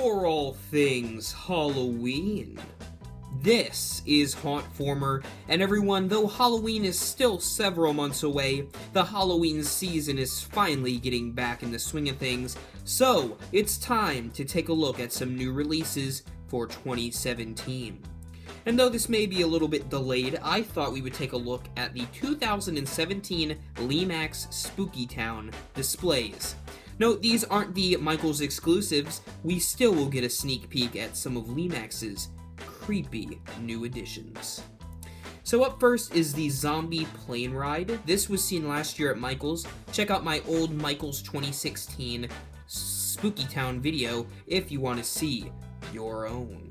for all things Halloween. This is Hauntformer, and everyone, though Halloween is still several months away, the Halloween season is finally getting back in the swing of things, so it's time to take a look at some new releases for 2017. And though this may be a little bit delayed, I thought we would take a look at the 2017 Lemax Spooky Town displays. Note, these aren't the Michaels exclusives, we still will get a sneak peek at some of Lemax's creepy new additions. So up first is the Zombie Plane Ride. This was seen last year at Michaels. Check out my old Michaels 2016 Spooky Town video if you want to see your own.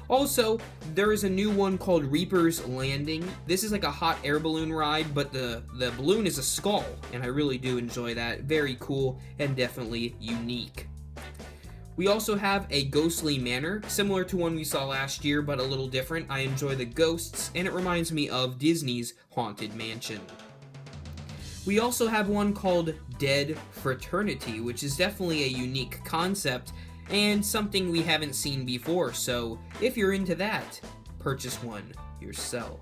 Also, there is a new one called Reaper's Landing. This is like a hot air balloon ride, but the balloon is a skull, and I really do enjoy that. Very cool and definitely unique. We also have a Ghostly Manor, similar to one we saw last year, but a little different. I enjoy the ghosts, and it reminds me of Disney's Haunted Mansion. We also have one called Dead Fraternity, which is definitely a unique concept, and something we haven't seen before, so if you're into that, purchase one yourself.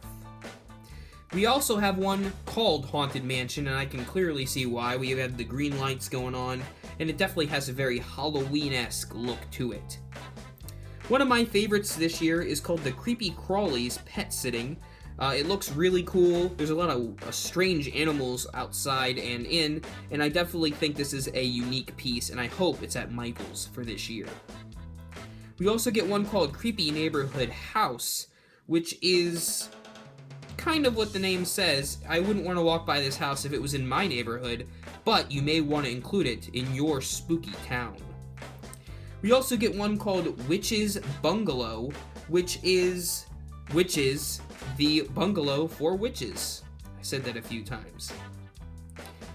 We also have one called Haunted Mansion, and I can clearly see why. We have the green lights going on, and it definitely has a very Halloween-esque look to it. One of my favorites this year is called the Creepy Crawlies Pet Sitting. It looks really cool. There's a lot of strange animals outside and in, and I definitely think this is a unique piece, and I hope it's at Michaels for this year. We also get one called Creepy Neighborhood House, which is kind of what the name says. I wouldn't want to walk by this house if it was in my neighborhood, but you may want to include it in your spooky town. We also get one called Witch's Bungalow, which is the bungalow for witches. I said that a few times.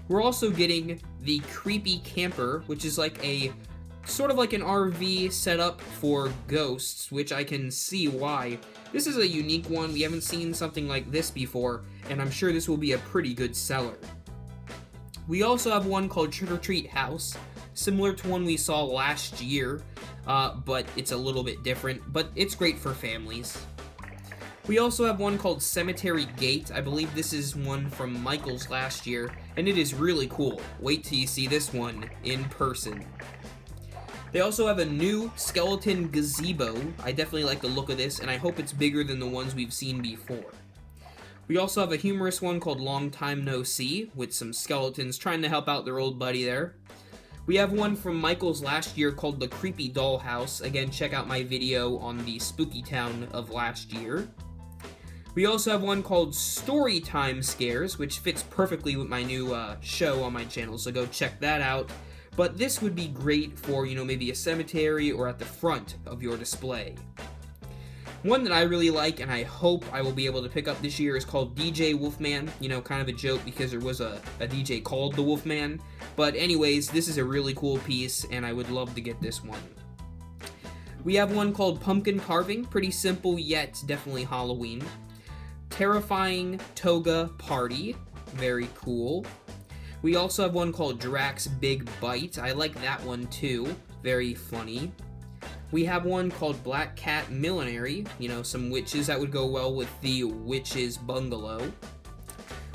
We're also getting the Creepy Camper, which is like a sort of like an RV setup for ghosts, which I can see why. This is a unique one. We haven't seen something like this before, and I'm sure this will be a pretty good seller. We also have one called Trick or Treat House, similar to one we saw last year, but it's a little bit different, but it's great for families. We also have one called Cemetery Gate. I believe this is one from Michaels last year, and it is really cool. Wait till you see this one in person. They also have a new skeleton gazebo. I definitely like the look of this, and I hope it's bigger than the ones we've seen before. We also have a humorous one called Long Time No See, with some skeletons trying to help out their old buddy there. We have one from Michaels last year called the Creepy Dollhouse. Again, check out my video on the Spooky Town of last year. We also have one called Storytime Scares, which fits perfectly with my new show on my channel, so go check that out. But this would be great for, maybe a cemetery or at the front of your display. One that I really like, and I hope I will be able to pick up this year, is called DJ Wolfman. Kind of a joke because there was a DJ called the Wolfman. But anyways, this is a really cool piece, and I would love to get this one. We have one called Pumpkin Carving. Pretty simple, yet definitely Halloween. Terrifying Toga Party. Very cool. We also have one called Drax's Big Bite. I like that one too. Very funny. We have one called Black Cat Millinery. Some witches that would go well with the Witch's Bungalow.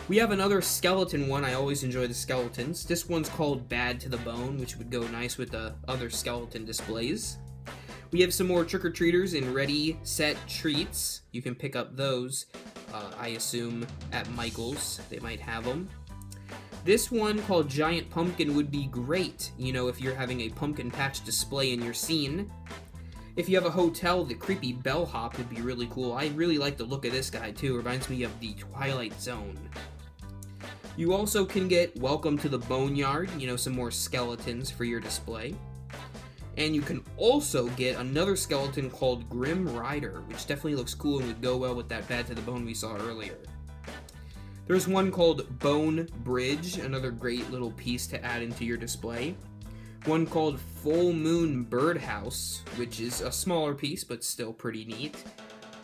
We have another skeleton one. I always enjoy the skeletons. This one's called Bad to the Bone, which would go nice with the other skeleton displays. We have some more trick-or-treaters in Ready, Set, Treats. You can pick up those, I assume, at Michaels. They might have them. This one called Giant Pumpkin would be great, if you're having a pumpkin patch display in your scene. If you have a hotel, the Creepy Bellhop would be really cool. I really like the look of this guy, too. It reminds me of the Twilight Zone. You also can get Welcome to the Boneyard, some more skeletons for your display. And you can also get another skeleton called Grim Rider, which definitely looks cool and would go well with that Bad to the Bone we saw earlier. There's one called Bone Bridge, another great little piece to add into your display. One called Full Moon Birdhouse, which is a smaller piece, but still pretty neat.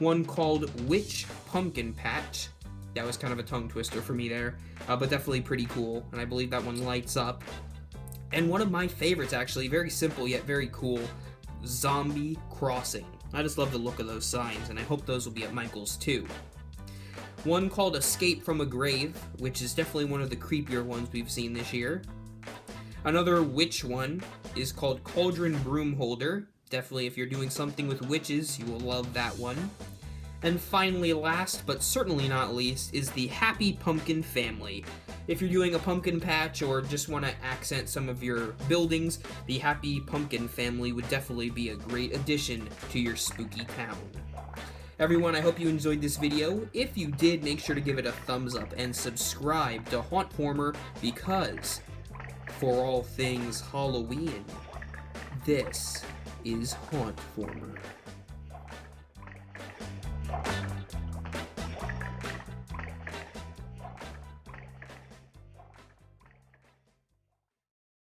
One called Witch Pumpkin Patch. That was kind of a tongue twister for me there, but definitely pretty cool, and I believe that one lights up. And one of my favorites, actually, very simple yet very cool, Zombie Crossing. I just love the look of those signs, and I hope those will be at Michael's too. One called Escape from a Grave, which is definitely one of the creepier ones we've seen this year. Another witch one is called Cauldron Broom Holder. Definitely, if you're doing something with witches, you will love that one. And finally, last but certainly not least, is the Happy Pumpkin Family. If you're doing a pumpkin patch or just want to accent some of your buildings, the Happy Pumpkin Family would definitely be a great addition to your spooky town. Everyone, I hope you enjoyed this video. If you did, make sure to give it a thumbs up and subscribe to Hauntformer, because for all things Halloween, this is Hauntformer.